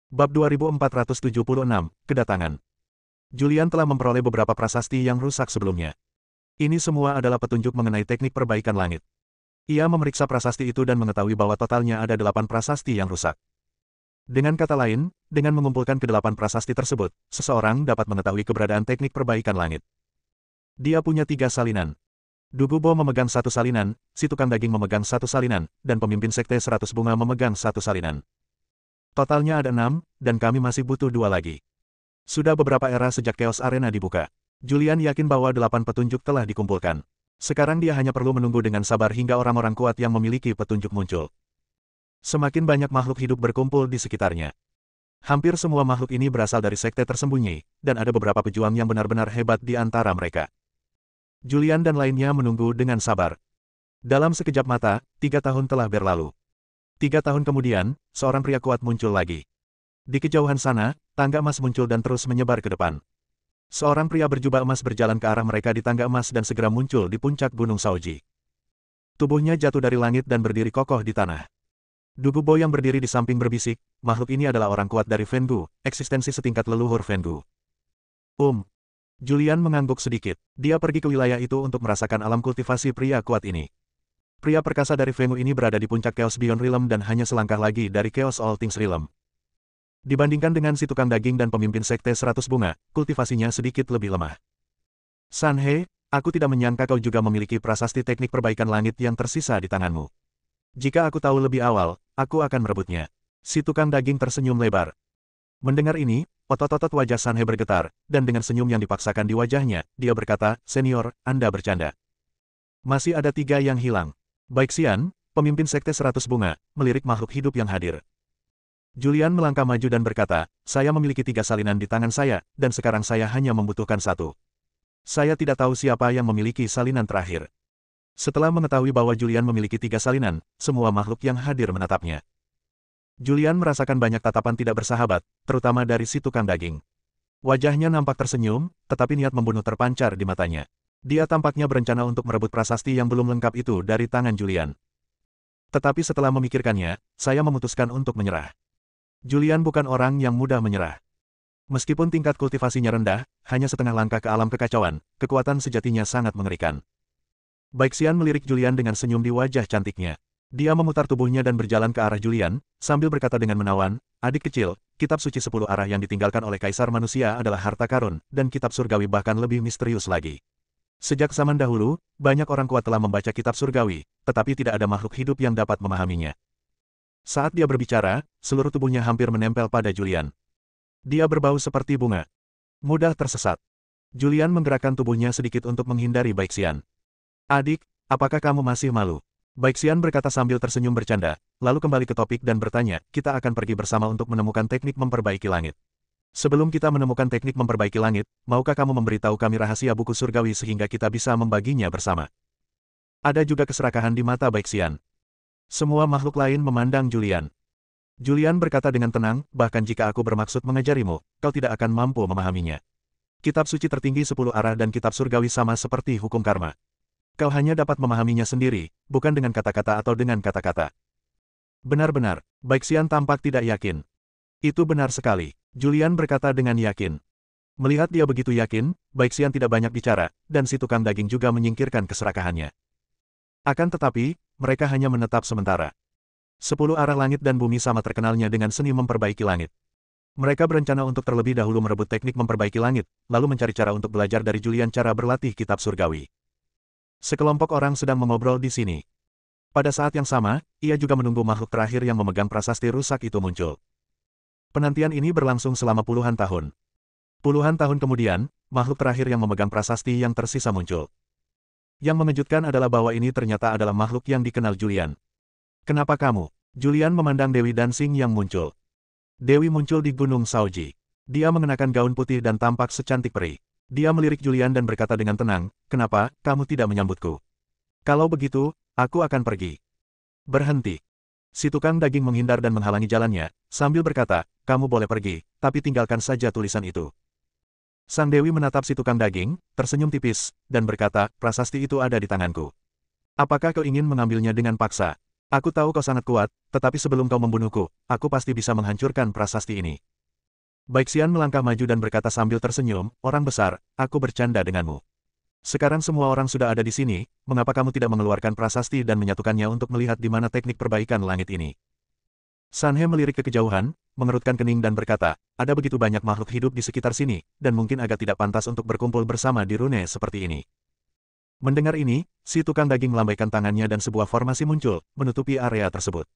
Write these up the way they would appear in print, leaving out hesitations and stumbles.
Bab 2476, Kedatangan. Julian telah memperoleh beberapa prasasti yang rusak sebelumnya. Ini semua adalah petunjuk mengenai teknik perbaikan langit. Ia memeriksa prasasti itu dan mengetahui bahwa totalnya ada 8 prasasti yang rusak. Dengan kata lain, dengan mengumpulkan ke-8 prasasti tersebut, seseorang dapat mengetahui keberadaan teknik perbaikan langit. Dia punya 3 salinan. Dugubo memegang 1 salinan, si tukang daging memegang 1 salinan, dan pemimpin sekte 100 bunga memegang 1 salinan. Totalnya ada 6, dan kami masih butuh 2 lagi. Sudah beberapa era sejak Chaos Arena dibuka. Julian yakin bahwa 8 petunjuk telah dikumpulkan. Sekarang dia hanya perlu menunggu dengan sabar hingga orang-orang kuat yang memiliki petunjuk muncul. Semakin banyak makhluk hidup berkumpul di sekitarnya. Hampir semua makhluk ini berasal dari sekte tersembunyi, dan ada beberapa pejuang yang benar-benar hebat di antara mereka. Julian dan lainnya menunggu dengan sabar. Dalam sekejap mata, 3 tahun telah berlalu. 3 tahun kemudian, seorang pria kuat muncul lagi. Di kejauhan sana, tangga emas muncul dan terus menyebar ke depan. Seorang pria berjubah emas berjalan ke arah mereka di tangga emas dan segera muncul di puncak Gunung Shaoji. Tubuhnya jatuh dari langit dan berdiri kokoh di tanah. Dugubo yang berdiri di samping berbisik, makhluk ini adalah orang kuat dari Fengu, eksistensi setingkat leluhur Fengu. Julian mengangguk sedikit. Dia pergi ke wilayah itu untuk merasakan alam kultivasi pria kuat ini. Pria perkasa dari Fengu ini berada di puncak Chaos Beyond Realm dan hanya selangkah lagi dari Chaos All Things Realm. Dibandingkan dengan si tukang daging dan pemimpin sekte 100 bunga, kultivasinya sedikit lebih lemah. Sanhe, aku tidak menyangka kau juga memiliki prasasti teknik perbaikan langit yang tersisa di tanganmu. Jika aku tahu lebih awal, aku akan merebutnya. Si tukang daging tersenyum lebar. Mendengar ini, otot-otot wajah Sanhe bergetar, dan dengan senyum yang dipaksakan di wajahnya, dia berkata, "Senior, Anda bercanda. Masih ada 3 yang hilang." Baixian, pemimpin sekte 100 bunga, melirik makhluk hidup yang hadir. Julian melangkah maju dan berkata, "Saya memiliki 3 salinan di tangan saya, dan sekarang saya hanya membutuhkan 1. Saya tidak tahu siapa yang memiliki salinan terakhir." Setelah mengetahui bahwa Julian memiliki 3 salinan, semua makhluk yang hadir menatapnya. Julian merasakan banyak tatapan tidak bersahabat, terutama dari si tukang daging. Wajahnya nampak tersenyum, tetapi niat membunuh terpancar di matanya. Dia tampaknya berencana untuk merebut prasasti yang belum lengkap itu dari tangan Julian. Tetapi setelah memikirkannya, saya memutuskan untuk menyerah. Julian bukan orang yang mudah menyerah. Meskipun tingkat kultivasinya rendah, hanya setengah langkah ke alam kekacauan, kekuatan sejatinya sangat mengerikan. Baixian melirik Julian dengan senyum di wajah cantiknya. Dia memutar tubuhnya dan berjalan ke arah Julian, sambil berkata dengan menawan, "Adik kecil, kitab suci 10 arah yang ditinggalkan oleh Kaisar Manusia adalah harta karun, dan kitab surgawi bahkan lebih misterius lagi. Sejak zaman dahulu, banyak orang kuat telah membaca kitab surgawi, tetapi tidak ada makhluk hidup yang dapat memahaminya." Saat dia berbicara, seluruh tubuhnya hampir menempel pada Julian. Dia berbau seperti bunga. Mudah tersesat. Julian menggerakkan tubuhnya sedikit untuk menghindari Baixian. "Adik, apakah kamu masih malu?" Baixian berkata sambil tersenyum bercanda, lalu kembali ke topik dan bertanya, "Kita akan pergi bersama untuk menemukan teknik memperbaiki langit. Sebelum kita menemukan teknik memperbaiki langit, maukah kamu memberitahu kami rahasia buku surgawi sehingga kita bisa membaginya bersama?" Ada juga keserakahan di mata Baixian. Semua makhluk lain memandang Julian. Julian berkata dengan tenang, "Bahkan jika aku bermaksud mengajarimu, kau tidak akan mampu memahaminya. Kitab suci tertinggi 10 arah dan kitab surgawi sama seperti hukum karma. Kau hanya dapat memahaminya sendiri, bukan dengan kata-kata atau dengan kata-kata." "Benar-benar." Baixian tampak tidak yakin. "Itu benar sekali." Julian berkata dengan yakin. Melihat dia begitu yakin, Baixian tidak banyak bicara, dan si tukang daging juga menyingkirkan keserakahannya. Akan tetapi, mereka hanya menetap sementara. 10 arah langit dan bumi sama terkenalnya dengan seni memperbaiki langit. Mereka berencana untuk terlebih dahulu merebut teknik memperbaiki langit, lalu mencari cara untuk belajar dari Julian cara berlatih kitab surgawi. Sekelompok orang sedang mengobrol di sini. Pada saat yang sama, ia juga menunggu makhluk terakhir yang memegang prasasti rusak itu muncul. Penantian ini berlangsung selama puluhan tahun. Puluhan tahun kemudian, makhluk terakhir yang memegang prasasti yang tersisa muncul. Yang mengejutkan adalah bahwa ini ternyata adalah makhluk yang dikenal Julian. "Kenapa kamu?" Julian memandang Dewi Dancing yang muncul. Dewi muncul di Gunung Shaoji. Dia mengenakan gaun putih dan tampak secantik peri. Dia melirik Julian dan berkata dengan tenang, "Kenapa kamu tidak menyambutku? Kalau begitu, aku akan pergi." "Berhenti." Si tukang daging menghindar dan menghalangi jalannya, sambil berkata, "Kamu boleh pergi, tapi tinggalkan saja tulisan itu." Sang Dewi menatap si tukang daging, tersenyum tipis, dan berkata, "Prasasti itu ada di tanganku. Apakah kau ingin mengambilnya dengan paksa?" Aku tahu kau sangat kuat, tetapi sebelum kau membunuhku, aku pasti bisa menghancurkan prasasti ini. Baixian melangkah maju dan berkata sambil tersenyum, orang besar, aku bercanda denganmu. Sekarang semua orang sudah ada di sini, mengapa kamu tidak mengeluarkan prasasti dan menyatukannya untuk melihat di mana teknik perbaikan langit ini? Sanhe melirik ke kejauhan, mengerutkan kening dan berkata, ada begitu banyak makhluk hidup di sekitar sini, dan mungkin agak tidak pantas untuk berkumpul bersama di rune seperti ini. Mendengar ini, si tukang daging melambaikan tangannya dan sebuah formasi muncul, menutupi area tersebut.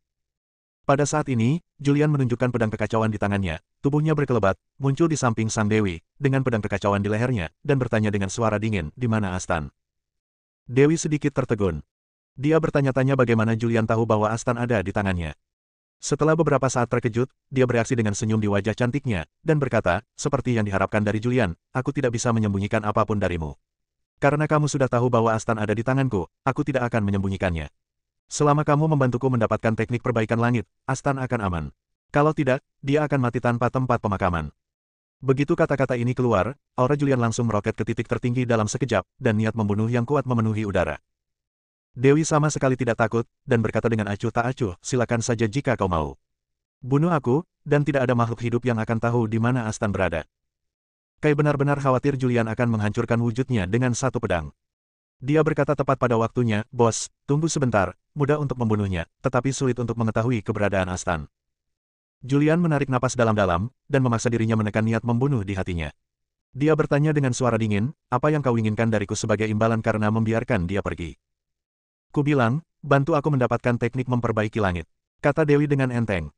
Pada saat ini, Julian menunjukkan pedang kekacauan di tangannya, tubuhnya berkelebat, muncul di samping sang dewi, dengan pedang kekacauan di lehernya, dan bertanya dengan suara dingin, di mana Astan? Dewi sedikit tertegun. Dia bertanya-tanya bagaimana Julian tahu bahwa Astan ada di tangannya. Setelah beberapa saat terkejut, dia bereaksi dengan senyum di wajah cantiknya, dan berkata, seperti yang diharapkan dari Julian, aku tidak bisa menyembunyikan apapun darimu. Karena kamu sudah tahu bahwa Astan ada di tanganku, aku tidak akan menyembunyikannya. Selama kamu membantuku mendapatkan teknik perbaikan langit, Astan akan aman. Kalau tidak, dia akan mati tanpa tempat pemakaman. Begitu kata-kata ini keluar, aura Julian langsung meroket ke titik tertinggi dalam sekejap, dan niat membunuh yang kuat memenuhi udara. Dewi sama sekali tidak takut, dan berkata dengan acuh tak acuh, silakan saja jika kau mau. Bunuh aku, dan tidak ada makhluk hidup yang akan tahu di mana Astan berada. Kai benar-benar khawatir Julian akan menghancurkan wujudnya dengan satu pedang. Dia berkata tepat pada waktunya, bos, tunggu sebentar, mudah untuk membunuhnya, tetapi sulit untuk mengetahui keberadaan Astan. Julian menarik napas dalam-dalam, dan memaksa dirinya menekan niat membunuh di hatinya. Dia bertanya dengan suara dingin, apa yang kau inginkan dariku sebagai imbalan karena membiarkan dia pergi? Ku bilang, bantu aku mendapatkan teknik memperbaiki langit, kata Dewi dengan enteng.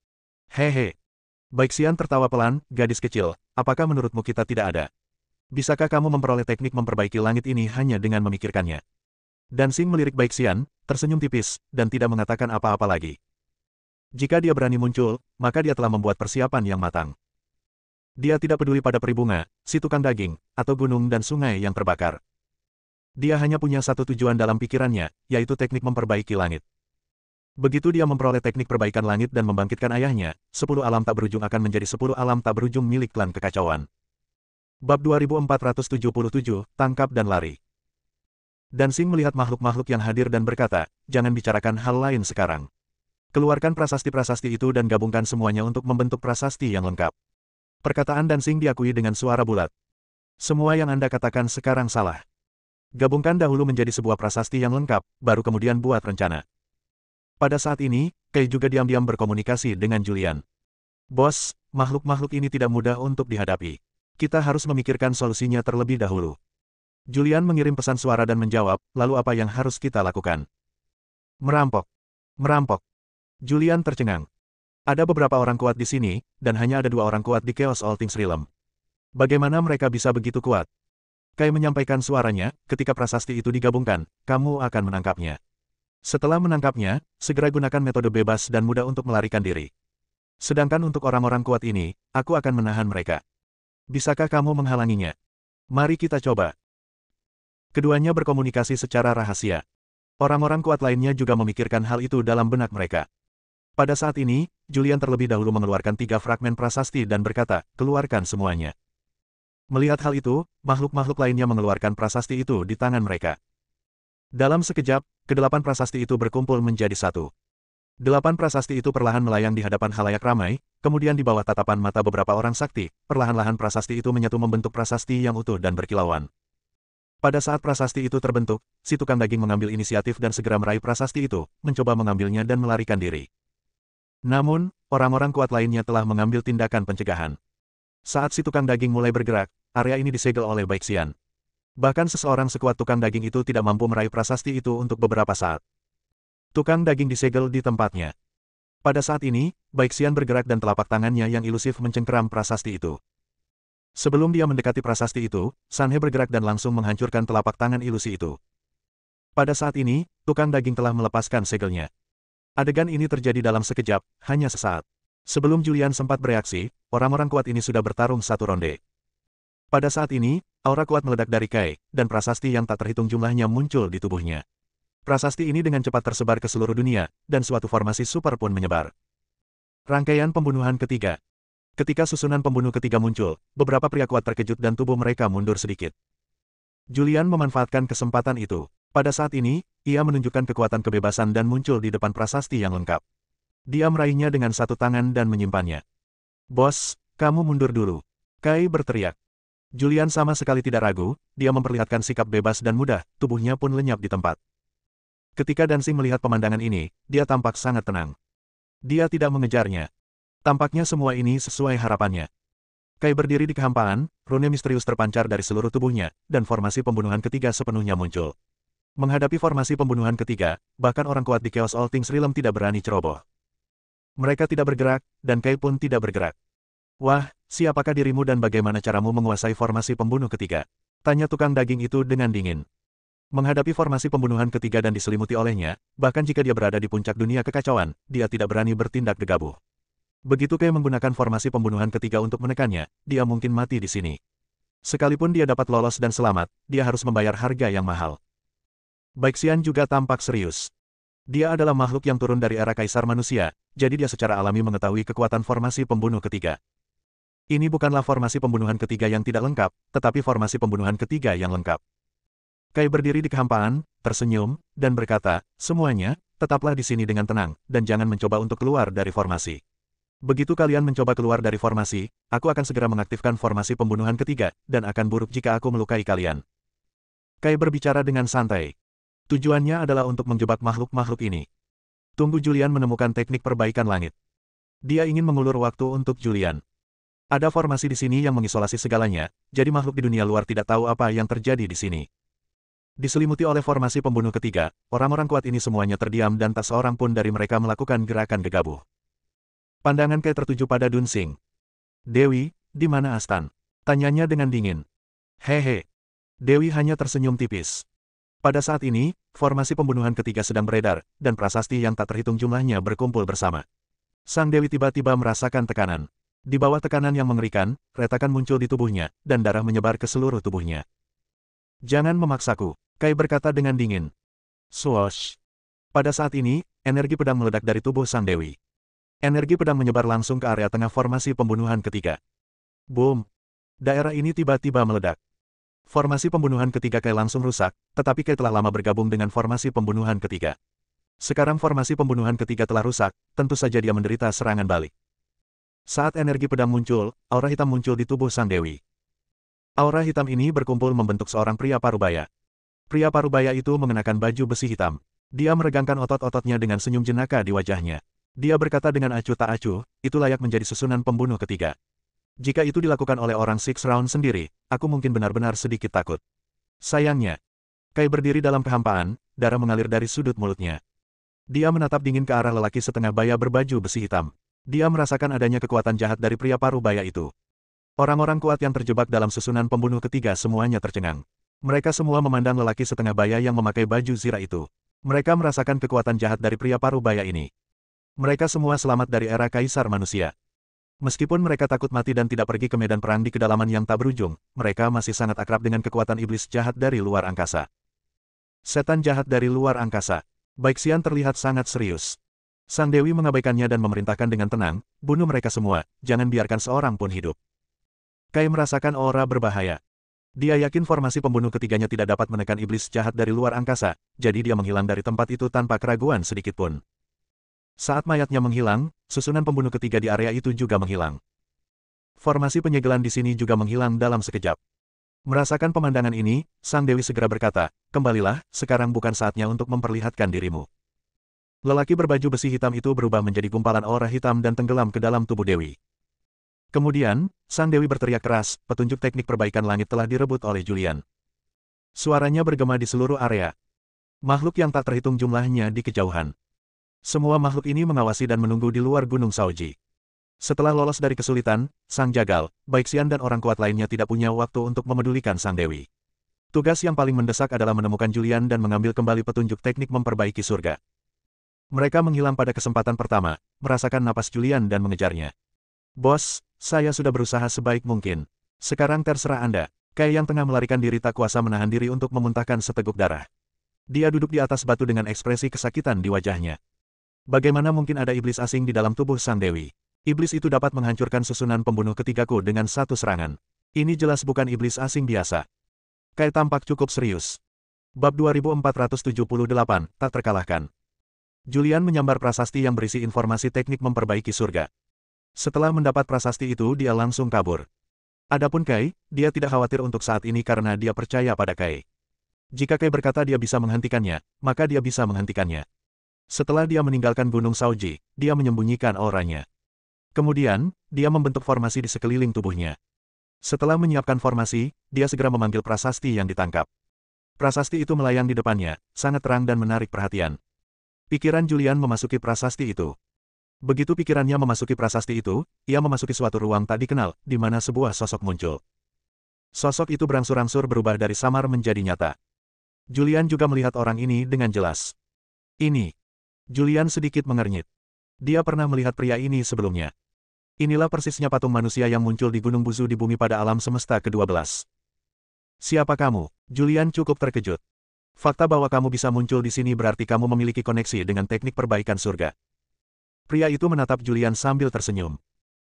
Hehe. Baixian tertawa pelan, gadis kecil, apakah menurutmu kita tidak ada? Bisakah kamu memperoleh teknik memperbaiki langit ini hanya dengan memikirkannya? Dansing melirik Baixian, tersenyum tipis, dan tidak mengatakan apa-apa lagi. Jika dia berani muncul, maka dia telah membuat persiapan yang matang. Dia tidak peduli pada peribunga, si tukang daging, atau gunung dan sungai yang terbakar. Dia hanya punya satu tujuan dalam pikirannya, yaitu teknik memperbaiki langit. Begitu dia memperoleh teknik perbaikan langit dan membangkitkan ayahnya, 10 alam tak berujung akan menjadi 10 alam tak berujung milik klan kekacauan. Bab 2477, Tangkap dan Lari. Dansing melihat makhluk-makhluk yang hadir dan berkata, jangan bicarakan hal lain sekarang. Keluarkan prasasti-prasasti itu dan gabungkan semuanya untuk membentuk prasasti yang lengkap. Perkataan Dansing diakui dengan suara bulat. Semua yang Anda katakan sekarang salah. Gabungkan dahulu menjadi sebuah prasasti yang lengkap, baru kemudian buat rencana. Pada saat ini, Kai juga diam-diam berkomunikasi dengan Julian. Bos, makhluk-makhluk ini tidak mudah untuk dihadapi. Kita harus memikirkan solusinya terlebih dahulu. Julian mengirim pesan suara dan menjawab, lalu apa yang harus kita lakukan? Merampok. Merampok. Julian tercengang. Ada beberapa orang kuat di sini, dan hanya ada 2 orang kuat di Chaos All Things Realm. Bagaimana mereka bisa begitu kuat? Kai menyampaikan suaranya, ketika prasasti itu digabungkan, kamu akan menangkapnya. Setelah menangkapnya, segera gunakan metode bebas dan mudah untuk melarikan diri. Sedangkan untuk orang-orang kuat ini, aku akan menahan mereka. Bisakah kamu menghalanginya? Mari kita coba. Keduanya berkomunikasi secara rahasia. Orang-orang kuat lainnya juga memikirkan hal itu dalam benak mereka. Pada saat ini, Julian terlebih dahulu mengeluarkan 3 fragmen prasasti dan berkata, keluarkan semuanya. Melihat hal itu, makhluk-makhluk lainnya mengeluarkan prasasti itu di tangan mereka. Dalam sekejap, ke-8 prasasti itu berkumpul menjadi 1. 8 prasasti itu perlahan melayang di hadapan halayak ramai, kemudian di bawah tatapan mata beberapa orang sakti, perlahan-lahan prasasti itu menyatu membentuk prasasti yang utuh dan berkilauan. Pada saat prasasti itu terbentuk, si tukang daging mengambil inisiatif dan segera meraih prasasti itu, mencoba mengambilnya dan melarikan diri. Namun, orang-orang kuat lainnya telah mengambil tindakan pencegahan. Saat si tukang daging mulai bergerak, area ini disegel oleh Baixian. Bahkan seseorang sekuat tukang daging itu tidak mampu meraih prasasti itu untuk beberapa saat. Tukang daging disegel di tempatnya. Pada saat ini, Baixian bergerak dan telapak tangannya yang ilusif mencengkeram prasasti itu. Sebelum dia mendekati prasasti itu, Sanhe bergerak dan langsung menghancurkan telapak tangan ilusi itu. Pada saat ini, tukang daging telah melepaskan segelnya. Adegan ini terjadi dalam sekejap, hanya sesaat. Sebelum Julian sempat bereaksi, orang-orang kuat ini sudah bertarung 1 ronde. Pada saat ini, aura kuat meledak dari Kai, dan prasasti yang tak terhitung jumlahnya muncul di tubuhnya. Prasasti ini dengan cepat tersebar ke seluruh dunia, dan suatu formasi super pun menyebar. Rangkaian pembunuhan ketiga. Ketika susunan pembunuh ketiga muncul, beberapa pria kuat terkejut dan tubuh mereka mundur sedikit. Julian memanfaatkan kesempatan itu. Pada saat ini, ia menunjukkan kekuatan kebebasan dan muncul di depan prasasti yang lengkap. Dia meraihnya dengan satu tangan dan menyimpannya. "Bos, kamu mundur dulu." Kai berteriak. Julian sama sekali tidak ragu, dia memperlihatkan sikap bebas dan mudah, tubuhnya pun lenyap di tempat. Ketika Dancing melihat pemandangan ini, dia tampak sangat tenang. Dia tidak mengejarnya. Tampaknya semua ini sesuai harapannya. Kai berdiri di kehampaan, rune misterius terpancar dari seluruh tubuhnya, dan formasi pembunuhan ketiga sepenuhnya muncul. Menghadapi formasi pembunuhan ketiga, bahkan orang kuat di Chaos All Things Realm tidak berani ceroboh. Mereka tidak bergerak, dan Kai pun tidak bergerak. "Wah, siapakah dirimu dan bagaimana caramu menguasai formasi pembunuh ketiga?" tanya tukang daging itu dengan dingin. Menghadapi formasi pembunuhan ketiga dan diselimuti olehnya, bahkan jika dia berada di puncak dunia kekacauan, dia tidak berani bertindak gegabah. Begitu Kai menggunakan formasi pembunuhan ketiga untuk menekannya, dia mungkin mati di sini. Sekalipun dia dapat lolos dan selamat, dia harus membayar harga yang mahal. Baixian juga tampak serius. Dia adalah makhluk yang turun dari era Kaisar Manusia, jadi dia secara alami mengetahui kekuatan formasi pembunuh ketiga. Ini bukanlah formasi pembunuhan ketiga yang tidak lengkap, tetapi formasi pembunuhan ketiga yang lengkap. Kai berdiri di kehampaan, tersenyum, dan berkata, "Semuanya, tetaplah di sini dengan tenang, dan jangan mencoba untuk keluar dari formasi. Begitu kalian mencoba keluar dari formasi, aku akan segera mengaktifkan formasi pembunuhan ketiga, dan akan buruk jika aku melukai kalian." Kai berbicara dengan santai. Tujuannya adalah untuk menjebak makhluk-makhluk ini. Tunggu Julian menemukan teknik perbaikan langit. Dia ingin mengulur waktu untuk Julian. Ada formasi di sini yang mengisolasi segalanya, jadi makhluk di dunia luar tidak tahu apa yang terjadi di sini. Diselimuti oleh formasi pembunuh ketiga, orang-orang kuat ini semuanya terdiam dan tak seorang pun dari mereka melakukan gerakan gegabah. Pandangan Kai tertuju pada Dunsing. "Dewi, di mana Astan?" tanyanya dengan dingin. "Hehe." Dewi hanya tersenyum tipis. Pada saat ini, formasi pembunuhan ketiga sedang beredar, dan prasasti yang tak terhitung jumlahnya berkumpul bersama. Sang Dewi tiba-tiba merasakan tekanan. Di bawah tekanan yang mengerikan, retakan muncul di tubuhnya, dan darah menyebar ke seluruh tubuhnya. "Jangan memaksaku," Kai berkata dengan dingin. Swoosh. Pada saat ini, energi pedang meledak dari tubuh Sang Dewi. Energi pedang menyebar langsung ke area tengah formasi pembunuhan ketiga. Boom! Daerah ini tiba-tiba meledak. Formasi pembunuhan ketiga Kai langsung rusak, tetapi Kai telah lama bergabung dengan formasi pembunuhan ketiga. Sekarang formasi pembunuhan ketiga telah rusak, tentu saja dia menderita serangan balik. Saat energi pedang muncul, aura hitam muncul di tubuh Sang Dewi. Aura hitam ini berkumpul membentuk seorang pria parubaya. Pria parubaya itu mengenakan baju besi hitam. Dia meregangkan otot-ototnya dengan senyum jenaka di wajahnya. Dia berkata dengan acuh tak acuh, itu layak menjadi susunan pembunuh ketiga. Jika itu dilakukan oleh orang Six Round sendiri, aku mungkin benar-benar sedikit takut. Sayangnya, Kai berdiri dalam kehampaan, darah mengalir dari sudut mulutnya. Dia menatap dingin ke arah lelaki setengah baya berbaju besi hitam. Dia merasakan adanya kekuatan jahat dari pria parubaya itu. Orang-orang kuat yang terjebak dalam susunan pembunuh ketiga semuanya tercengang. Mereka semua memandang lelaki setengah baya yang memakai baju zirah itu. Mereka merasakan kekuatan jahat dari pria parubaya ini. Mereka semua selamat dari era Kaisar Manusia. Meskipun mereka takut mati dan tidak pergi ke medan perang di kedalaman yang tak berujung, mereka masih sangat akrab dengan kekuatan iblis jahat dari luar angkasa. Setan jahat dari luar angkasa. Baixian terlihat sangat serius. Sang Dewi mengabaikannya dan memerintahkan dengan tenang, "Bunuh mereka semua, jangan biarkan seorang pun hidup." Kai merasakan aura berbahaya. Dia yakin formasi pembunuh ketiganya tidak dapat menekan iblis jahat dari luar angkasa, jadi dia menghilang dari tempat itu tanpa keraguan sedikitpun. Saat mayatnya menghilang, susunan pembunuh ketiga di area itu juga menghilang. Formasi penyegelan di sini juga menghilang dalam sekejap. Merasakan pemandangan ini, Sang Dewi segera berkata, "Kembalilah, sekarang bukan saatnya untuk memperlihatkan dirimu." Lelaki berbaju besi hitam itu berubah menjadi gumpalan aura hitam dan tenggelam ke dalam tubuh Dewi. Kemudian, Sang Dewi berteriak keras, petunjuk teknik perbaikan langit telah direbut oleh Julian. Suaranya bergema di seluruh area. Makhluk yang tak terhitung jumlahnya di kejauhan. Semua makhluk ini mengawasi dan menunggu di luar Gunung Shaoji. Setelah lolos dari kesulitan, Sang Jagal, Baixian dan orang kuat lainnya tidak punya waktu untuk memedulikan Sang Dewi. Tugas yang paling mendesak adalah menemukan Julian dan mengambil kembali petunjuk teknik memperbaiki surga. Mereka menghilang pada kesempatan pertama, merasakan napas Julian dan mengejarnya. "Bos, saya sudah berusaha sebaik mungkin. Sekarang terserah Anda." Kai yang tengah melarikan diri tak kuasa menahan diri untuk memuntahkan seteguk darah. Dia duduk di atas batu dengan ekspresi kesakitan di wajahnya. Bagaimana mungkin ada iblis asing di dalam tubuh Sang Dewi? Iblis itu dapat menghancurkan susunan pembunuh ketigaku dengan satu serangan. Ini jelas bukan iblis asing biasa. Kai tampak cukup serius. Bab 2478, tak terkalahkan. Julian menyambar prasasti yang berisi informasi teknik memperbaiki surga. Setelah mendapat prasasti itu dia langsung kabur. Adapun Kai, dia tidak khawatir untuk saat ini karena dia percaya pada Kai. Jika Kai berkata dia bisa menghentikannya, maka dia bisa menghentikannya. Setelah dia meninggalkan Gunung Shaoji, dia menyembunyikan auranya. Kemudian, dia membentuk formasi di sekeliling tubuhnya. Setelah menyiapkan formasi, dia segera memanggil prasasti yang ditangkap. Prasasti itu melayang di depannya, sangat terang dan menarik perhatian. Pikiran Julian memasuki prasasti itu. Begitu pikirannya memasuki prasasti itu, ia memasuki suatu ruang tak dikenal, di mana sebuah sosok muncul. Sosok itu berangsur-angsur berubah dari samar menjadi nyata. Julian juga melihat orang ini dengan jelas. Ini. Julian sedikit mengernyit. Dia pernah melihat pria ini sebelumnya. Inilah persisnya patung manusia yang muncul di Gunung Buzu di bumi pada alam semesta ke-12. Siapa kamu? Julian cukup terkejut. Fakta bahwa kamu bisa muncul di sini berarti kamu memiliki koneksi dengan teknik perbaikan surga. Pria itu menatap Julian sambil tersenyum.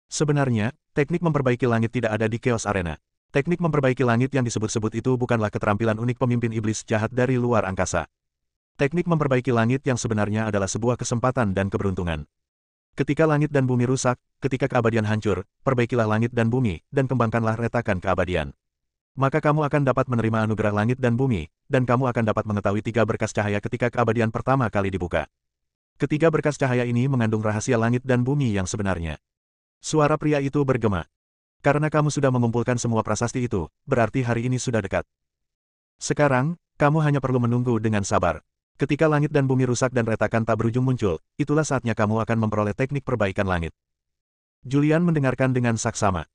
Sebenarnya, teknik memperbaiki langit tidak ada di Chaos Arena. Teknik memperbaiki langit yang disebut-sebut itu bukanlah keterampilan unik pemimpin iblis jahat dari luar angkasa. Teknik memperbaiki langit yang sebenarnya adalah sebuah kesempatan dan keberuntungan. Ketika langit dan bumi rusak, ketika keabadian hancur, perbaikilah langit dan bumi, dan kembangkanlah retakan keabadian. Maka kamu akan dapat menerima anugerah langit dan bumi, dan kamu akan dapat mengetahui 3 berkas cahaya ketika keabadian pertama kali dibuka. Ketiga berkas cahaya ini mengandung rahasia langit dan bumi yang sebenarnya. Suara pria itu bergema. Karena kamu sudah mengumpulkan semua prasasti itu, berarti hari ini sudah dekat. Sekarang, kamu hanya perlu menunggu dengan sabar. Ketika langit dan bumi rusak dan retakan tak berujung muncul, itulah saatnya kamu akan memperoleh teknik perbaikan langit. Julian mendengarkan dengan saksama.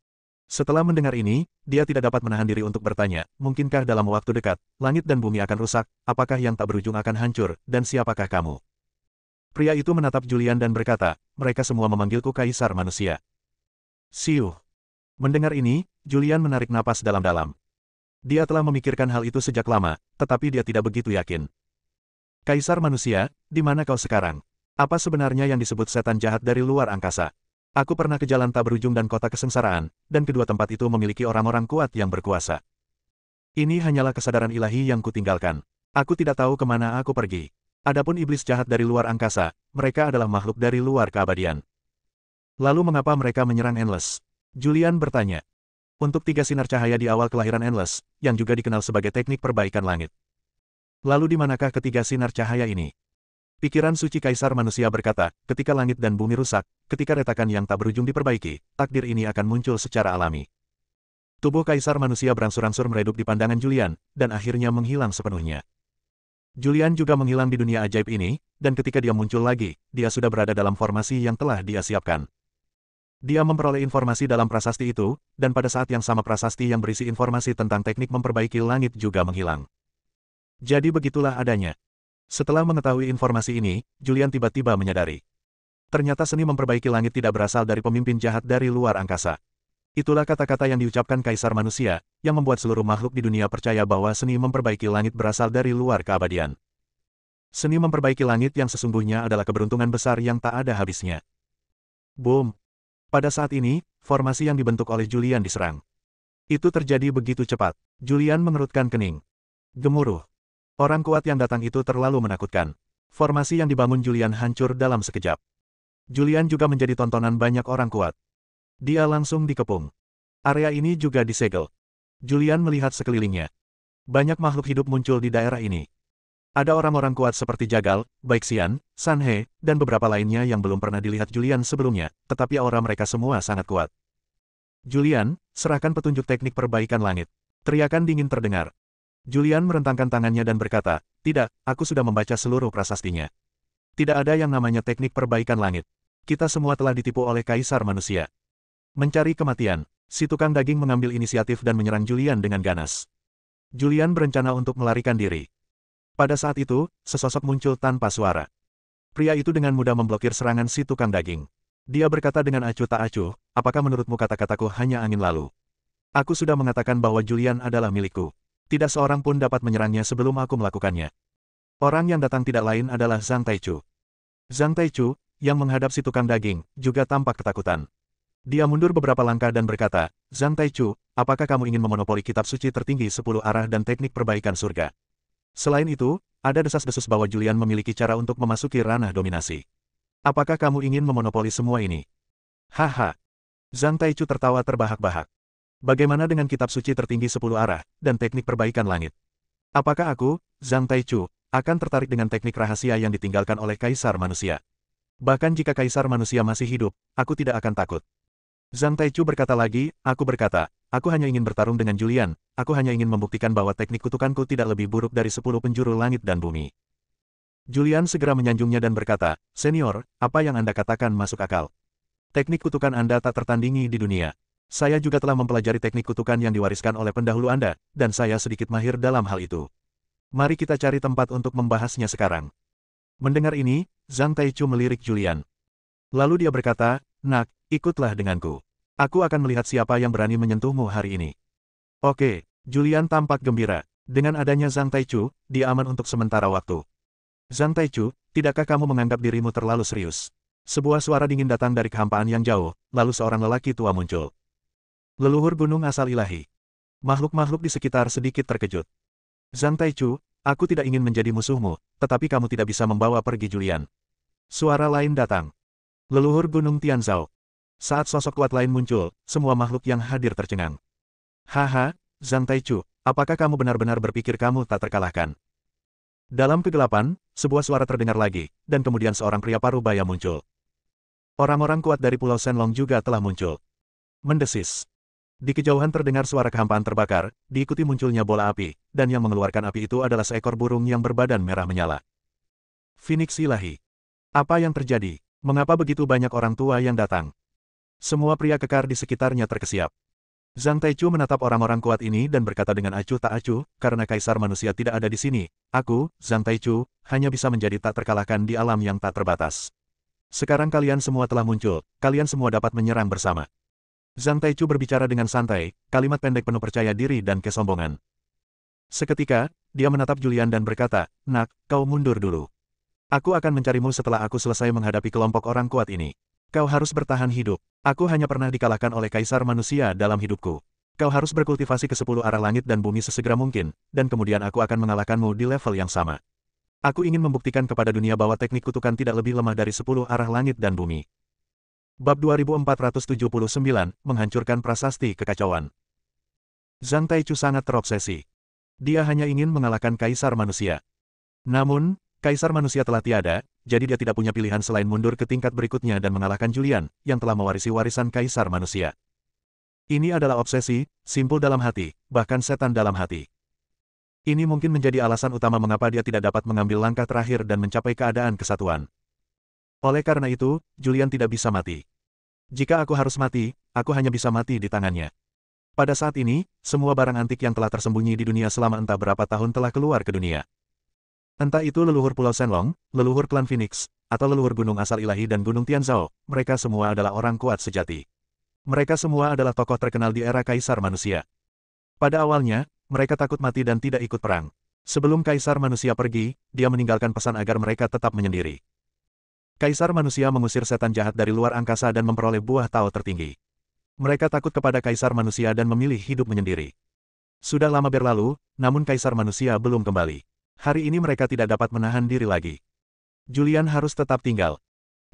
Setelah mendengar ini, dia tidak dapat menahan diri untuk bertanya, mungkinkah dalam waktu dekat, langit dan bumi akan rusak, apakah yang tak berujung akan hancur, dan siapakah kamu? Pria itu menatap Julian dan berkata, mereka semua memanggilku Kaisar Manusia. Siuh. Mendengar ini, Julian menarik napas dalam-dalam. Dia telah memikirkan hal itu sejak lama, tetapi dia tidak begitu yakin. Kaisar Manusia, di mana kau sekarang? Apa sebenarnya yang disebut setan jahat dari luar angkasa? Aku pernah ke jalan tak berujung dan kota kesengsaraan, dan kedua tempat itu memiliki orang-orang kuat yang berkuasa. Ini hanyalah kesadaran ilahi yang kutinggalkan. Aku tidak tahu kemana aku pergi. Adapun iblis jahat dari luar angkasa, mereka adalah makhluk dari luar keabadian. Lalu mengapa mereka menyerang Endless? Julian bertanya. Untuk 3 sinar cahaya di awal kelahiran Endless, yang juga dikenal sebagai teknik perbaikan langit. Lalu di manakah ketiga sinar cahaya ini? Pikiran suci Kaisar Manusia berkata, ketika langit dan bumi rusak, ketika retakan yang tak berujung diperbaiki, takdir ini akan muncul secara alami. Tubuh Kaisar Manusia berangsur-angsur meredup di pandangan Julian, dan akhirnya menghilang sepenuhnya. Julian juga menghilang di dunia ajaib ini, dan ketika dia muncul lagi, dia sudah berada dalam formasi yang telah dia siapkan. Dia memperoleh informasi dalam prasasti itu, dan pada saat yang sama prasasti yang berisi informasi tentang teknik memperbaiki langit juga menghilang. Jadi begitulah adanya. Setelah mengetahui informasi ini, Julian tiba-tiba menyadari. Ternyata seni memperbaiki langit tidak berasal dari pemimpin jahat dari luar angkasa. Itulah kata-kata yang diucapkan Kaisar Manusia, yang membuat seluruh makhluk di dunia percaya bahwa seni memperbaiki langit berasal dari luar keabadian. Seni memperbaiki langit yang sesungguhnya adalah keberuntungan besar yang tak ada habisnya. Boom! Pada saat ini, formasi yang dibentuk oleh Julian diserang. Itu terjadi begitu cepat. Julian mengerutkan kening. Gemuruh. Orang kuat yang datang itu terlalu menakutkan. Formasi yang dibangun Julian hancur dalam sekejap. Julian juga menjadi tontonan banyak orang kuat. Dia langsung dikepung. Area ini juga disegel. Julian melihat sekelilingnya. Banyak makhluk hidup muncul di daerah ini. Ada orang-orang kuat seperti Jagal, Baixian, Sanhe, dan beberapa lainnya yang belum pernah dilihat Julian sebelumnya, tetapi aura mereka semua sangat kuat. Julian, serahkan petunjuk teknik perbaikan langit. Teriakan dingin terdengar. Julian merentangkan tangannya dan berkata, tidak, aku sudah membaca seluruh prasastinya. Tidak ada yang namanya teknik perbaikan langit. Kita semua telah ditipu oleh Kaisar Manusia. Mencari kematian, si tukang daging mengambil inisiatif dan menyerang Julian dengan ganas. Julian berencana untuk melarikan diri. Pada saat itu, sesosok muncul tanpa suara. Pria itu dengan mudah memblokir serangan si tukang daging. Dia berkata dengan acuh tak acuh, apakah menurutmu kata-kataku hanya angin lalu? Aku sudah mengatakan bahwa Julian adalah milikku. Tidak seorang pun dapat menyerangnya sebelum aku melakukannya. Orang yang datang tidak lain adalah Zhang Taichu. Zhang Taichu, yang menghadap si tukang daging, juga tampak ketakutan. Dia mundur beberapa langkah dan berkata, Zhang Taichu, apakah kamu ingin memonopoli kitab suci tertinggi 10 arah dan teknik perbaikan surga? Selain itu, ada desas-desus bahwa Julian memiliki cara untuk memasuki ranah dominasi. Apakah kamu ingin memonopoli semua ini? Haha. Zhang Taichu tertawa terbahak-bahak. Bagaimana dengan kitab suci tertinggi 10 arah, dan teknik perbaikan langit? Apakah aku, Zhang Taichu, akan tertarik dengan teknik rahasia yang ditinggalkan oleh Kaisar Manusia? Bahkan jika Kaisar Manusia masih hidup, aku tidak akan takut. Zhang Taichu berkata lagi, aku berkata, aku hanya ingin bertarung dengan Julian, aku hanya ingin membuktikan bahwa teknik kutukanku tidak lebih buruk dari 10 penjuru langit dan bumi. Julian segera menyanjungnya dan berkata, Senior, apa yang Anda katakan masuk akal. Teknik kutukan Anda tak tertandingi di dunia. Saya juga telah mempelajari teknik kutukan yang diwariskan oleh pendahulu Anda, dan saya sedikit mahir dalam hal itu. Mari kita cari tempat untuk membahasnya sekarang. Mendengar ini, Zhang Taichu melirik Julian. Lalu dia berkata, Nak, ikutlah denganku. Aku akan melihat siapa yang berani menyentuhmu hari ini. Oke, Julian tampak gembira. Dengan adanya Zhang Taichu, dia aman untuk sementara waktu. Zhang Taichu, tidakkah kamu menganggap dirimu terlalu serius? Sebuah suara dingin datang dari kehampaan yang jauh, lalu seorang lelaki tua muncul. Leluhur gunung asal ilahi. Makhluk-makhluk di sekitar sedikit terkejut. Zhang Taichu, aku tidak ingin menjadi musuhmu, tetapi kamu tidak bisa membawa pergi Julian. Suara lain datang. Leluhur gunung Tianzhao. Saat sosok kuat lain muncul, semua makhluk yang hadir tercengang. Haha, Zhang Taichu, apakah kamu benar-benar berpikir kamu tak terkalahkan? Dalam kegelapan, sebuah suara terdengar lagi, dan kemudian seorang pria parubaya muncul. Orang-orang kuat dari Pulau Shenlong juga telah muncul. Mendesis. Di kejauhan terdengar suara kehampaan terbakar, diikuti munculnya bola api, dan yang mengeluarkan api itu adalah seekor burung yang berbadan merah menyala. Phoenix ilahi. Apa yang terjadi? Mengapa begitu banyak orang tua yang datang? Semua pria kekar di sekitarnya terkesiap. Zhang Taichu menatap orang-orang kuat ini dan berkata dengan acuh tak acuh, karena Kaisar Manusia tidak ada di sini, aku, Zhang Taichu, hanya bisa menjadi tak terkalahkan di alam yang tak terbatas. Sekarang kalian semua telah muncul, kalian semua dapat menyerang bersama. Zhang Taichu berbicara dengan santai, kalimat pendek penuh percaya diri dan kesombongan. Seketika, dia menatap Julian dan berkata, Nak, kau mundur dulu. Aku akan mencarimu setelah aku selesai menghadapi kelompok orang kuat ini. Kau harus bertahan hidup. Aku hanya pernah dikalahkan oleh Kaisar Manusia dalam hidupku. Kau harus berkultivasi ke 10 arah langit dan bumi sesegera mungkin, dan kemudian aku akan mengalahkanmu di level yang sama. Aku ingin membuktikan kepada dunia bahwa teknik kutukan tidak lebih lemah dari 10 arah langit dan bumi. Bab 2479, Menghancurkan Prasasti Kekacauan. Zhang Taichu sangat terobsesi. Dia hanya ingin mengalahkan Kaisar Manusia. Namun, Kaisar Manusia telah tiada, jadi dia tidak punya pilihan selain mundur ke tingkat berikutnya dan mengalahkan Julian, yang telah mewarisi warisan Kaisar Manusia. Ini adalah obsesi, simpul dalam hati, bahkan setan dalam hati. Ini mungkin menjadi alasan utama mengapa dia tidak dapat mengambil langkah terakhir dan mencapai keadaan kesatuan. Oleh karena itu, Julian tidak bisa mati. Jika aku harus mati, aku hanya bisa mati di tangannya. Pada saat ini, semua barang antik yang telah tersembunyi di dunia selama entah berapa tahun telah keluar ke dunia. Entah itu leluhur Pulau Shenlong, leluhur klan Phoenix, atau leluhur gunung asal ilahi dan gunung Tianzhao, mereka semua adalah orang kuat sejati. Mereka semua adalah tokoh terkenal di era Kaisar Manusia. Pada awalnya, mereka takut mati dan tidak ikut perang. Sebelum Kaisar Manusia pergi, dia meninggalkan pesan agar mereka tetap menyendiri. Kaisar Manusia mengusir setan jahat dari luar angkasa dan memperoleh buah Tao tertinggi. Mereka takut kepada Kaisar Manusia dan memilih hidup menyendiri. Sudah lama berlalu, namun Kaisar Manusia belum kembali. Hari ini mereka tidak dapat menahan diri lagi. Julian harus tetap tinggal.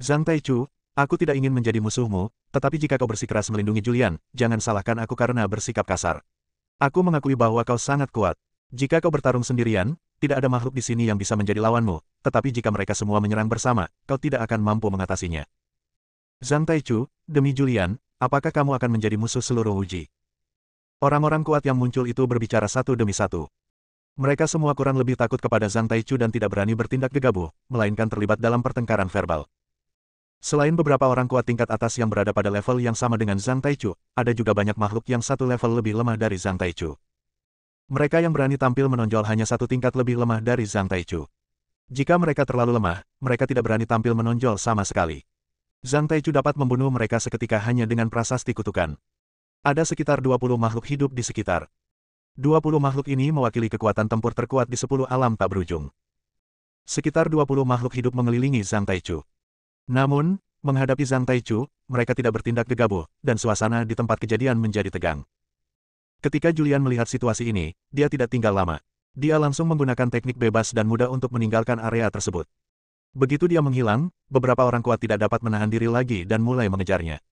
Zhang Taichu, aku tidak ingin menjadi musuhmu, tetapi jika kau bersikeras melindungi Julian, jangan salahkan aku karena bersikap kasar. Aku mengakui bahwa kau sangat kuat. Jika kau bertarung sendirian, tidak ada makhluk di sini yang bisa menjadi lawanmu, tetapi jika mereka semua menyerang bersama, kau tidak akan mampu mengatasinya. Zhang Taichu, demi Julian, apakah kamu akan menjadi musuh seluruh Wuji? Orang-orang kuat yang muncul itu berbicara satu demi satu. Mereka semua kurang lebih takut kepada Zhang Taichu dan tidak berani bertindak gegabah, melainkan terlibat dalam pertengkaran verbal. Selain beberapa orang kuat tingkat atas yang berada pada level yang sama dengan Zhang Taichu, ada juga banyak makhluk yang satu level lebih lemah dari Zhang Taichu. Mereka yang berani tampil menonjol hanya satu tingkat lebih lemah dari Zhang Taichu. Jika mereka terlalu lemah, mereka tidak berani tampil menonjol sama sekali. Zhang Taichu dapat membunuh mereka seketika hanya dengan prasasti kutukan. Ada sekitar 20 makhluk hidup di sekitar. 20 makhluk ini mewakili kekuatan tempur terkuat di 10 alam tak berujung. Sekitar 20 makhluk hidup mengelilingi Zhang Taichu. Namun, menghadapi Zhang Taichu, mereka tidak bertindak gegabah, dan suasana di tempat kejadian menjadi tegang. Ketika Julian melihat situasi ini, dia tidak tinggal lama. Dia langsung menggunakan teknik bebas dan mudah untuk meninggalkan area tersebut. Begitu dia menghilang, beberapa orang kuat tidak dapat menahan diri lagi dan mulai mengejarnya.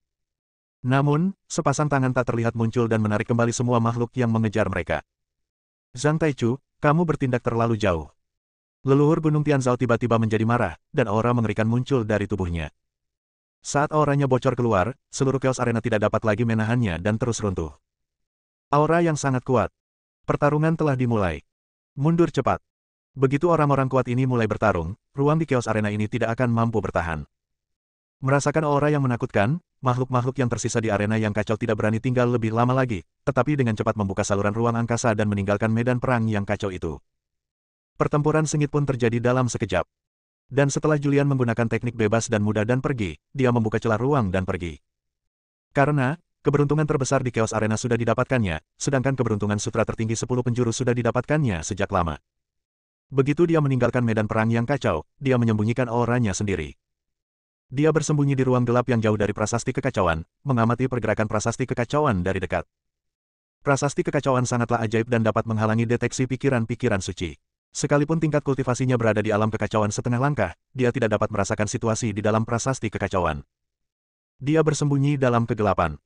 Namun, sepasang tangan tak terlihat muncul dan menarik kembali semua makhluk yang mengejar mereka. Zhang Taichu, kamu bertindak terlalu jauh. Leluhur Gunung Tianzhao tiba-tiba menjadi marah, dan aura mengerikan muncul dari tubuhnya. Saat auranya bocor keluar, seluruh Chaos Arena tidak dapat lagi menahannya dan terus runtuh. Aura yang sangat kuat. Pertarungan telah dimulai. Mundur cepat. Begitu orang-orang kuat ini mulai bertarung, ruang di Chaos Arena ini tidak akan mampu bertahan. Merasakan aura yang menakutkan, makhluk-makhluk yang tersisa di arena yang kacau tidak berani tinggal lebih lama lagi, tetapi dengan cepat membuka saluran ruang angkasa dan meninggalkan medan perang yang kacau itu. Pertempuran sengit pun terjadi dalam sekejap. Dan setelah Julian menggunakan teknik bebas dan mudah dan pergi, dia membuka celah ruang dan pergi. Karena, keberuntungan terbesar di Chaos Arena sudah didapatkannya, sedangkan keberuntungan sutra tertinggi 10 penjuru sudah didapatkannya sejak lama. Begitu dia meninggalkan medan perang yang kacau, dia menyembunyikan auranya sendiri. Dia bersembunyi di ruang gelap yang jauh dari prasasti kekacauan, mengamati pergerakan prasasti kekacauan dari dekat. Prasasti kekacauan sangatlah ajaib dan dapat menghalangi deteksi pikiran-pikiran suci. Sekalipun tingkat kultivasinya berada di alam kekacauan setengah langkah, dia tidak dapat merasakan situasi di dalam prasasti kekacauan. Dia bersembunyi dalam kegelapan.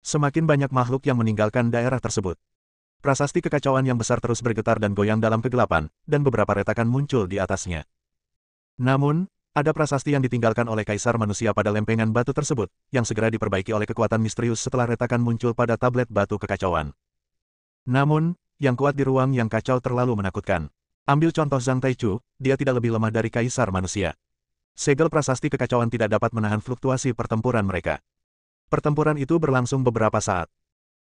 Semakin banyak makhluk yang meninggalkan daerah tersebut. Prasasti kekacauan yang besar terus bergetar dan goyang dalam kegelapan, dan beberapa retakan muncul di atasnya. Namun, ada prasasti yang ditinggalkan oleh Kaisar Manusia pada lempengan batu tersebut, yang segera diperbaiki oleh kekuatan misterius setelah retakan muncul pada tablet batu kekacauan. Namun, yang kuat di ruang yang kacau terlalu menakutkan. Ambil contoh Zhang Taichu, dia tidak lebih lemah dari Kaisar Manusia. Segel prasasti kekacauan tidak dapat menahan fluktuasi pertempuran mereka. Pertempuran itu berlangsung beberapa saat.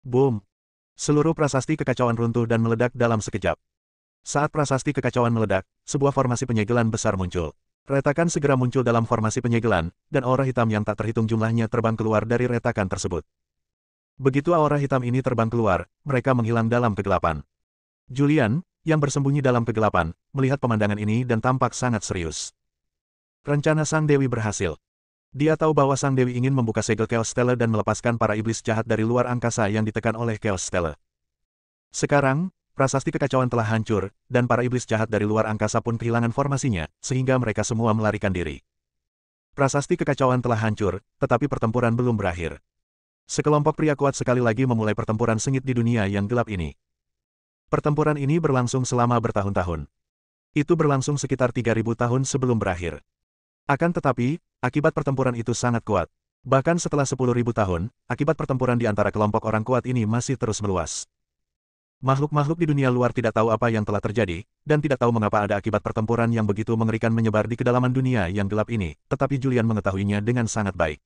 Boom! Seluruh prasasti kekacauan runtuh dan meledak dalam sekejap. Saat prasasti kekacauan meledak, sebuah formasi penyegelan besar muncul. Retakan segera muncul dalam formasi penyegelan, dan aura hitam yang tak terhitung jumlahnya terbang keluar dari retakan tersebut. Begitu aura hitam ini terbang keluar, mereka menghilang dalam kegelapan. Julian, yang bersembunyi dalam kegelapan, melihat pemandangan ini dan tampak sangat serius. Rencana Sang Dewi berhasil. Dia tahu bahwa Sang Dewi ingin membuka segel Chaos Stella dan melepaskan para iblis jahat dari luar angkasa yang ditekan oleh Chaos Stella. Sekarang, prasasti kekacauan telah hancur, dan para iblis jahat dari luar angkasa pun kehilangan formasinya, sehingga mereka semua melarikan diri. Prasasti kekacauan telah hancur, tetapi pertempuran belum berakhir. Sekelompok pria kuat sekali lagi memulai pertempuran sengit di dunia yang gelap ini. Pertempuran ini berlangsung selama bertahun-tahun. Itu berlangsung sekitar 3000 tahun sebelum berakhir. Akan tetapi, akibat pertempuran itu sangat kuat. Bahkan setelah 10.000 tahun, akibat pertempuran di antara kelompok orang kuat ini masih terus meluas. Makhluk-makhluk di dunia luar tidak tahu apa yang telah terjadi, dan tidak tahu mengapa ada akibat pertempuran yang begitu mengerikan menyebar di kedalaman dunia yang gelap ini, tetapi Julian mengetahuinya dengan sangat baik.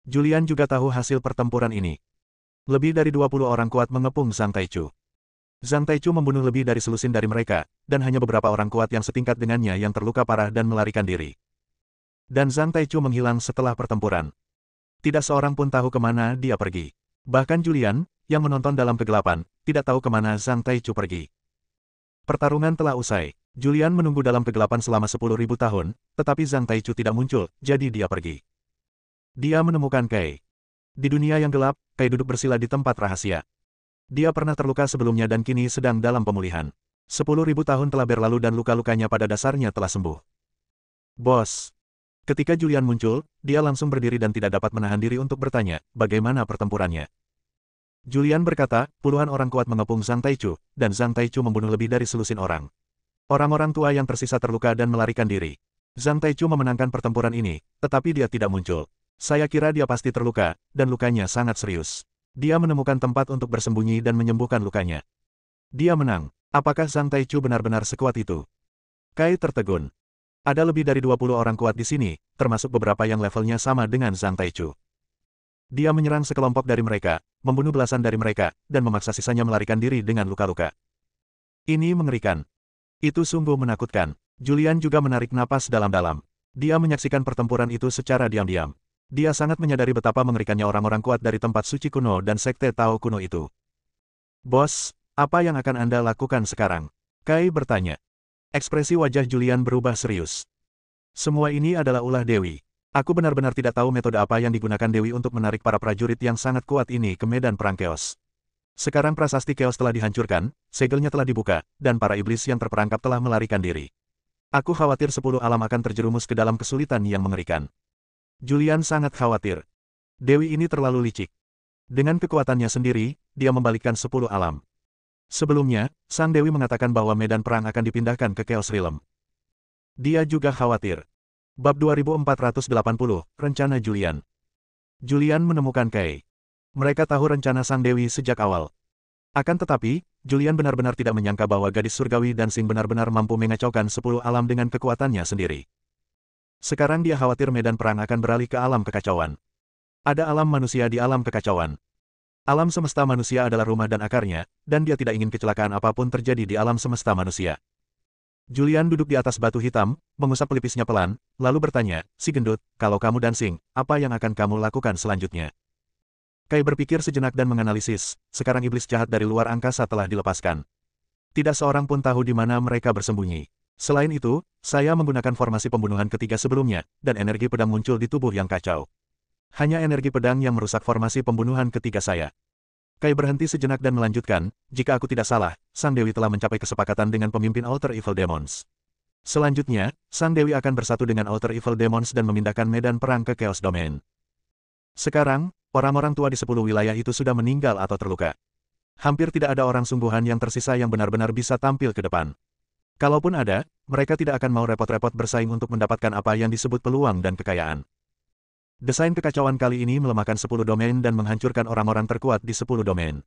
Julian juga tahu hasil pertempuran ini. Lebih dari 20 orang kuat mengepung Zhang Taichu. Zhang Taichu membunuh lebih dari selusin dari mereka, dan hanya beberapa orang kuat yang setingkat dengannya yang terluka parah dan melarikan diri. Dan Zhang Taichu menghilang setelah pertempuran. Tidak seorang pun tahu kemana dia pergi. Bahkan Julian, yang menonton dalam kegelapan, tidak tahu kemana Zhang Taichu pergi. Pertarungan telah usai. Julian menunggu dalam kegelapan selama 10.000 tahun, tetapi Zhang Taichu tidak muncul, jadi dia pergi. Dia menemukan Kai. Di dunia yang gelap, Kai duduk bersila di tempat rahasia. Dia pernah terluka sebelumnya dan kini sedang dalam pemulihan. 10.000 tahun telah berlalu dan luka-lukanya pada dasarnya telah sembuh. Bos. Ketika Julian muncul, dia langsung berdiri dan tidak dapat menahan diri untuk bertanya, bagaimana pertempurannya. Julian berkata, puluhan orang kuat mengepung Zhang Taichu, dan Zhang Taichu membunuh lebih dari selusin orang. Orang-orang tua yang tersisa terluka dan melarikan diri. Zhang Taichu memenangkan pertempuran ini, tetapi dia tidak muncul. Saya kira dia pasti terluka, dan lukanya sangat serius. Dia menemukan tempat untuk bersembunyi dan menyembuhkan lukanya. Dia menang. Apakah Zhang Taichu benar-benar sekuat itu? Kai tertegun. Ada lebih dari 20 orang kuat di sini, termasuk beberapa yang levelnya sama dengan Zhang Taichu. Dia menyerang sekelompok dari mereka, membunuh belasan dari mereka, dan memaksa sisanya melarikan diri dengan luka-luka. Ini mengerikan. Itu sungguh menakutkan. Julian juga menarik napas dalam-dalam. Dia menyaksikan pertempuran itu secara diam-diam. Dia sangat menyadari betapa mengerikannya orang-orang kuat dari tempat suci kuno dan sekte Tao kuno itu. Bos, apa yang akan Anda lakukan sekarang? Kai bertanya. Ekspresi wajah Julian berubah serius. Semua ini adalah ulah Dewi. Aku benar-benar tidak tahu metode apa yang digunakan Dewi untuk menarik para prajurit yang sangat kuat ini ke medan perang Chaos. Sekarang prasasti Chaos telah dihancurkan, segelnya telah dibuka, dan para iblis yang terperangkap telah melarikan diri. Aku khawatir 10 alam akan terjerumus ke dalam kesulitan yang mengerikan. Julian sangat khawatir. Dewi ini terlalu licik. Dengan kekuatannya sendiri, dia membalikkan 10 alam. Sebelumnya, Sang Dewi mengatakan bahwa medan perang akan dipindahkan ke Chaos Realm. Dia juga khawatir. Bab 2480, Rencana Julian. Julian menemukan Kai. Mereka tahu rencana Sang Dewi sejak awal. Akan tetapi, Julian benar-benar tidak menyangka bahwa gadis surgawi Dancing benar-benar mampu mengacaukan 10 alam dengan kekuatannya sendiri. Sekarang dia khawatir medan perang akan beralih ke alam kekacauan. Ada alam manusia di alam kekacauan. Alam semesta manusia adalah rumah dan akarnya, dan dia tidak ingin kecelakaan apapun terjadi di alam semesta manusia. Julian duduk di atas batu hitam, mengusap pelipisnya pelan, lalu bertanya, "Si gendut, kalau kamu Dancing, apa yang akan kamu lakukan selanjutnya?" Kai berpikir sejenak dan menganalisis, sekarang iblis jahat dari luar angkasa telah dilepaskan. Tidak seorang pun tahu di mana mereka bersembunyi. Selain itu, saya menggunakan formasi pembunuhan ketiga sebelumnya, dan energi pedang muncul di tubuh yang kacau. Hanya energi pedang yang merusak formasi pembunuhan ketiga saya. Kai berhenti sejenak dan melanjutkan, jika aku tidak salah, Sang Dewi telah mencapai kesepakatan dengan pemimpin Alter Evil Demons. Selanjutnya, Sang Dewi akan bersatu dengan Alter Evil Demons dan memindahkan medan perang ke Chaos Domain. Sekarang, orang-orang tua di 10 wilayah itu sudah meninggal atau terluka. Hampir tidak ada orang sungguhan yang tersisa yang benar-benar bisa tampil ke depan. Kalaupun ada, mereka tidak akan mau repot-repot bersaing untuk mendapatkan apa yang disebut peluang dan kekayaan. Desain kekacauan kali ini melemahkan 10 domain dan menghancurkan orang-orang terkuat di 10 domain.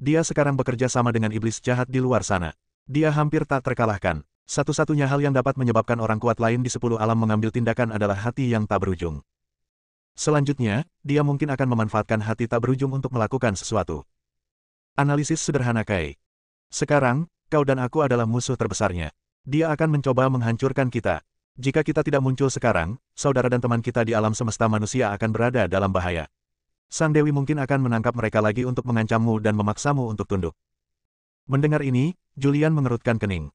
Dia sekarang bekerja sama dengan iblis jahat di luar sana. Dia hampir tak terkalahkan. Satu-satunya hal yang dapat menyebabkan orang kuat lain di 10 alam mengambil tindakan adalah hati yang tak berujung. Selanjutnya, dia mungkin akan memanfaatkan hati tak berujung untuk melakukan sesuatu. Analisis sederhana Kai. Sekarang, kau dan aku adalah musuh terbesarnya. Dia akan mencoba menghancurkan kita. Jika kita tidak muncul sekarang, saudara dan teman kita di alam semesta manusia akan berada dalam bahaya. Sang Dewi mungkin akan menangkap mereka lagi untuk mengancammu dan memaksamu untuk tunduk. Mendengar ini, Julian mengerutkan kening.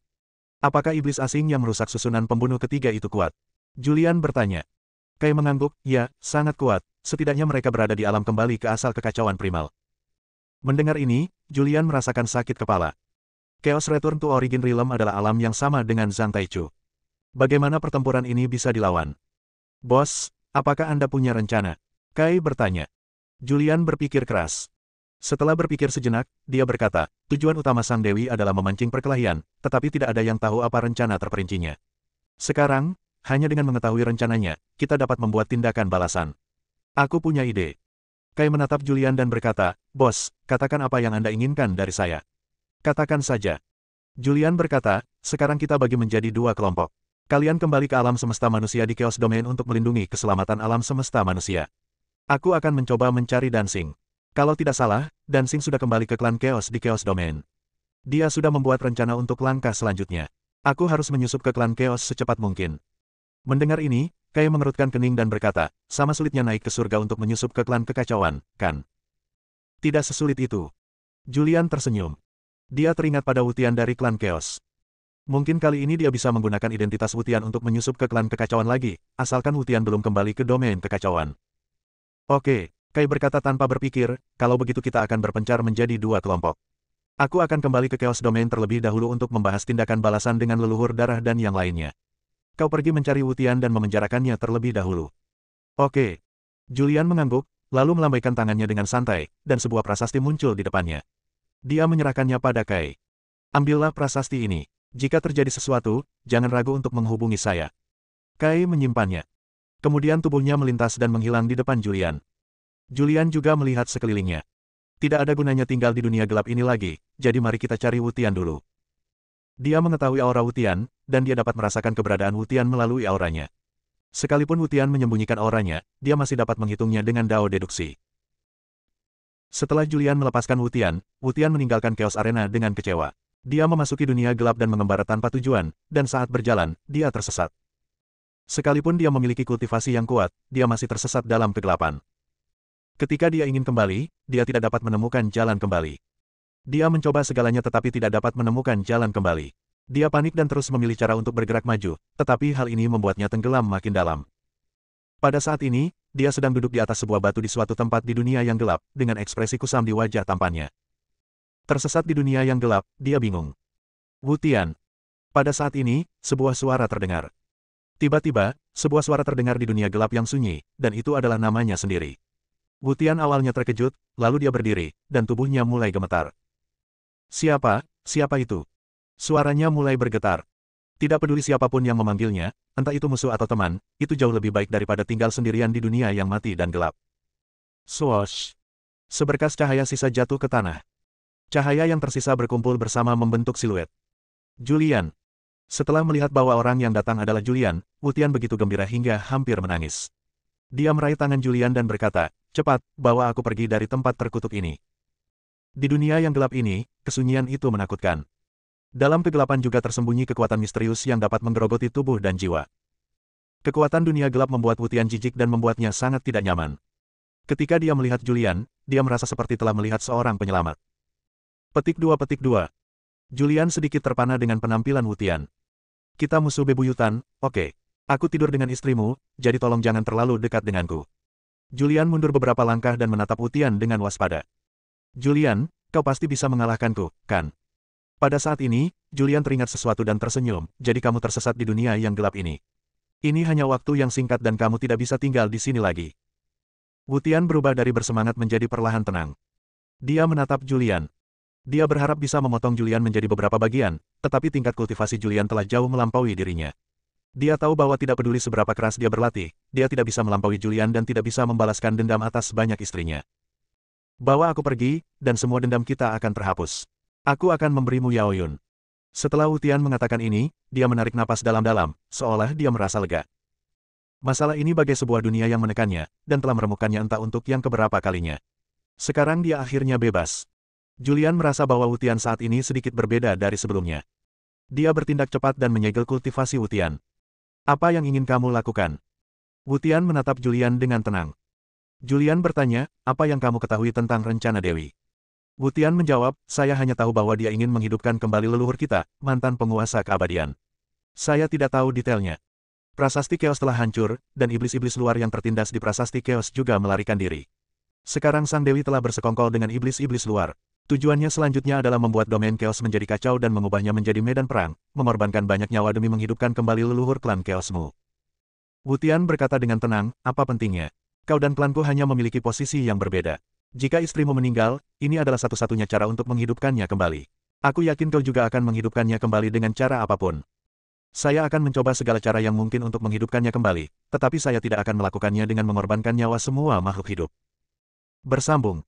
Apakah iblis asing yang merusak susunan pembunuh ketiga itu kuat? Julian bertanya. Kai mengangguk, ya, sangat kuat, setidaknya mereka berada di alam kembali ke asal kekacauan primal. Mendengar ini, Julian merasakan sakit kepala. Chaos Return to Origin Realm adalah alam yang sama dengan Zhang Taichu. Bagaimana pertempuran ini bisa dilawan? Bos, apakah Anda punya rencana? Kai bertanya. Julian berpikir keras. Setelah berpikir sejenak, dia berkata, tujuan utama Sang Dewi adalah memancing perkelahian, tetapi tidak ada yang tahu apa rencana terperincinya. Sekarang, hanya dengan mengetahui rencananya, kita dapat membuat tindakan balasan. Aku punya ide. Kai menatap Julian dan berkata, "Bos, katakan apa yang Anda inginkan dari saya." "Katakan saja." Julian berkata, "Sekarang kita bagi menjadi 2 kelompok. Kalian kembali ke alam semesta manusia di Chaos Domain untuk melindungi keselamatan alam semesta manusia. Aku akan mencoba mencari Dancing. Kalau tidak salah, Dancing sudah kembali ke klan Chaos di Chaos Domain. Dia sudah membuat rencana untuk langkah selanjutnya. Aku harus menyusup ke klan Chaos secepat mungkin." Mendengar ini, Kai mengerutkan kening dan berkata, sama sulitnya naik ke surga untuk menyusup ke klan kekacauan, kan? Tidak sesulit itu. Julian tersenyum. Dia teringat pada Wutian dari klan Chaos. Mungkin kali ini dia bisa menggunakan identitas Wutian untuk menyusup ke klan kekacauan lagi, asalkan Wutian belum kembali ke domain kekacauan. Oke, Kai berkata tanpa berpikir, kalau begitu kita akan berpencar menjadi 2 kelompok. Aku akan kembali ke Chaos Domain terlebih dahulu untuk membahas tindakan balasan dengan leluhur darah dan yang lainnya. Kau pergi mencari Wutian dan memenjarakannya terlebih dahulu. Oke. Julian mengangguk, lalu melambaikan tangannya dengan santai, dan sebuah prasasti muncul di depannya. Dia menyerahkannya pada Kai. Ambillah prasasti ini. Jika terjadi sesuatu, jangan ragu untuk menghubungi saya. Kai menyimpannya. Kemudian tubuhnya melintas dan menghilang di depan Julian. Julian juga melihat sekelilingnya. Tidak ada gunanya tinggal di dunia gelap ini lagi, jadi mari kita cari Wutian dulu. Dia mengetahui aura Wutian, dan dia dapat merasakan keberadaan Wutian melalui auranya. Sekalipun Wutian menyembunyikan auranya, dia masih dapat menghitungnya dengan dao deduksi. Setelah Julian melepaskan Wutian, Wutian meninggalkan Chaos Arena dengan kecewa. Dia memasuki dunia gelap dan mengembara tanpa tujuan, dan saat berjalan, dia tersesat. Sekalipun dia memiliki kultivasi yang kuat, dia masih tersesat dalam kegelapan. Ketika dia ingin kembali, dia tidak dapat menemukan jalan kembali. Dia mencoba segalanya tetapi tidak dapat menemukan jalan kembali. Dia panik dan terus memilih cara untuk bergerak maju, tetapi hal ini membuatnya tenggelam makin dalam. Pada saat ini, dia sedang duduk di atas sebuah batu di suatu tempat di dunia yang gelap, dengan ekspresi kusam di wajah tampannya. Tersesat di dunia yang gelap, dia bingung. Wu Tian. Pada saat ini, sebuah suara terdengar. Tiba-tiba, sebuah suara terdengar di dunia gelap yang sunyi, dan itu adalah namanya sendiri. Wu Tian awalnya terkejut, lalu dia berdiri, dan tubuhnya mulai gemetar. Siapa? Siapa itu? Suaranya mulai bergetar. Tidak peduli siapapun yang memanggilnya, entah itu musuh atau teman, itu jauh lebih baik daripada tinggal sendirian di dunia yang mati dan gelap. Swoosh! Seberkas cahaya sisa jatuh ke tanah. Cahaya yang tersisa berkumpul bersama membentuk siluet. Julian. Setelah melihat bahwa orang yang datang adalah Julian, Wu Tian begitu gembira hingga hampir menangis. Dia meraih tangan Julian dan berkata, "Cepat, bawa aku pergi dari tempat terkutuk ini." Di dunia yang gelap ini, kesunyian itu menakutkan. Dalam kegelapan juga tersembunyi kekuatan misterius yang dapat menggerogoti tubuh dan jiwa. Kekuatan dunia gelap membuat Wu Tian jijik dan membuatnya sangat tidak nyaman. Ketika dia melihat Julian, dia merasa seperti telah melihat seorang penyelamat. Petik 2. Julian sedikit terpana dengan penampilan Wu Tian. Kita musuh bebuyutan, oke. Aku tidur dengan istrimu, jadi tolong jangan terlalu dekat denganku. Julian mundur beberapa langkah dan menatap Wu Tian dengan waspada. Julian, kau pasti bisa mengalahkanku, kan? Pada saat ini, Julian teringat sesuatu dan tersenyum, jadi kamu tersesat di dunia yang gelap ini. Ini hanya waktu yang singkat dan kamu tidak bisa tinggal di sini lagi. Wu Tian berubah dari bersemangat menjadi perlahan tenang. Dia menatap Julian. Dia berharap bisa memotong Julian menjadi beberapa bagian, tetapi tingkat kultivasi Julian telah jauh melampaui dirinya. Dia tahu bahwa tidak peduli seberapa keras dia berlatih, dia tidak bisa melampaui Julian dan tidak bisa membalaskan dendam atas banyak istrinya. Bawa aku pergi, dan semua dendam kita akan terhapus. Aku akan memberimu Yaoyun. Setelah Wu Tian mengatakan ini, dia menarik napas dalam-dalam, seolah dia merasa lega. Masalah ini bagai sebuah dunia yang menekannya, dan telah meremukkannya entah untuk yang keberapa kalinya. Sekarang dia akhirnya bebas. Julian merasa bahwa Wu Tian saat ini sedikit berbeda dari sebelumnya. Dia bertindak cepat dan menyegel kultivasi Wu Tian. Apa yang ingin kamu lakukan? Wu Tian menatap Julian dengan tenang. Julian bertanya, apa yang kamu ketahui tentang rencana Dewi? Wu Tian menjawab, saya hanya tahu bahwa dia ingin menghidupkan kembali leluhur kita, mantan penguasa keabadian. Saya tidak tahu detailnya. Prasasti Chaos telah hancur, dan iblis-iblis luar yang tertindas di Prasasti Chaos juga melarikan diri. Sekarang Sang Dewi telah bersekongkol dengan iblis-iblis luar. Tujuannya selanjutnya adalah membuat domain Chaos menjadi kacau dan mengubahnya menjadi medan perang, mengorbankan banyak nyawa demi menghidupkan kembali leluhur klan Chaosmu. Wu Tian berkata dengan tenang, apa pentingnya? Kau dan klanku hanya memiliki posisi yang berbeda. Jika istrimu meninggal, ini adalah satu-satunya cara untuk menghidupkannya kembali. Aku yakin kau juga akan menghidupkannya kembali dengan cara apapun. Saya akan mencoba segala cara yang mungkin untuk menghidupkannya kembali, tetapi saya tidak akan melakukannya dengan mengorbankan nyawa semua makhluk hidup. Bersambung.